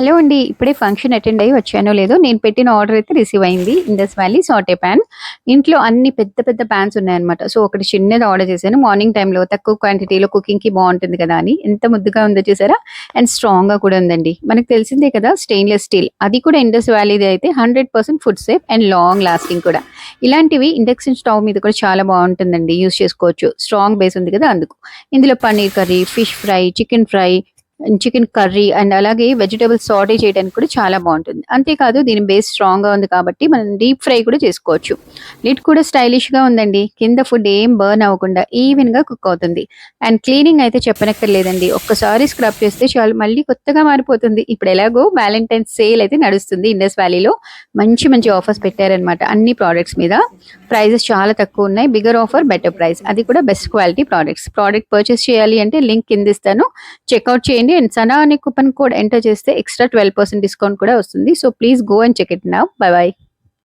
Hello అండి. ఇప్పుడే function attend అయ్యి వచ్చానో లేదో, నేను పెట్టిన ఆర్డర్ అయితే రిసీవ్ అయింది. Indus valley Sathe pan. ఇంట్లో అన్ని పెద్ద పెద్ద పాన్స్ ఉన్నాయన్నమాట. సో, ఒకటి చిన్నది ఆర్డర్ చేశాను. మార్నింగ్ టైమ్‌లో తక్కువ క్వాంటిటీలో కుకింగ్‌కి బావుంటుంది కదా అని. ఎంత ముద్దుగా ఉందో చూసారా? అండ్ స్ట్రాంగ్‌గా కూడా ఉందండి. మనకు తెలిసిందే కదా స్టెయిన్‌లెస్ స్టీల్. అది కూడా ఇండస్ వ్యాలీది అయితే 100% food safe and long lasting కూడా. ఇలాంటివి ఇండక్షన్ స్టవ్ మీద కూడా చాలా బావుంటుందండి. యూజ్ చేసుకోవచ్చు. స్ట్రాంగ్ బేస్ ఉంది కదా అందుకు. ఇందులో paneer curry, fish fry, chicken fry, chicken curry and అలాగే వెజిటబుల్స్ సాటే చేయడానికి కూడా చాలా బాగుంటుంది. అంతేకాదు దీని బేస్ స్ట్రాంగ్‌గా ఉంది కాబట్టి మనం డీప్ ఫ్రై కూడా చేసుకోవచ్చు. లిడ్ కూడా స్టైలిష్‌గా ఉందండి. కింద ఫుడ్ ఏం బర్న్ అవ్వకుండా ఈవెన్‌గా కుక్ అవుతుంది. అండ్ క్లీనింగ్ అయితే చెప్పనక్కర్లేదండి. ఒక్కసారి స్క్రబ్ చేస్తే చాలు మళ్ళీ కొత్తగా మారిపోతుంది. ఇప్పుడు ఎలాగో వాలెంటైన్స్ సేల్ అయితే నడుస్తుంది ఇండస్ వ్యాలీలో. మంచి మంచి ఆఫర్స్ పెట్టారనమాట అన్ని ప్రొడక్ట్స్ మీద. ప్రైజెస్ చాలా తక్కువ ఉన్నాయి. Bigger offer better price. అది కూడా best quality products. Product purchase చేయాలి అంటే లింక్ కింద ఇస్తాను. చెక్‌ఔట్ చేయండి. అండ్ సనా అనే కూపన్ కోడ్ ఎంటర్ చేస్తే ఎక్స్‌ట్రా 12% డిస్కౌంట్ కూడా వస్తుంది. So, please go and check it now. Bye by.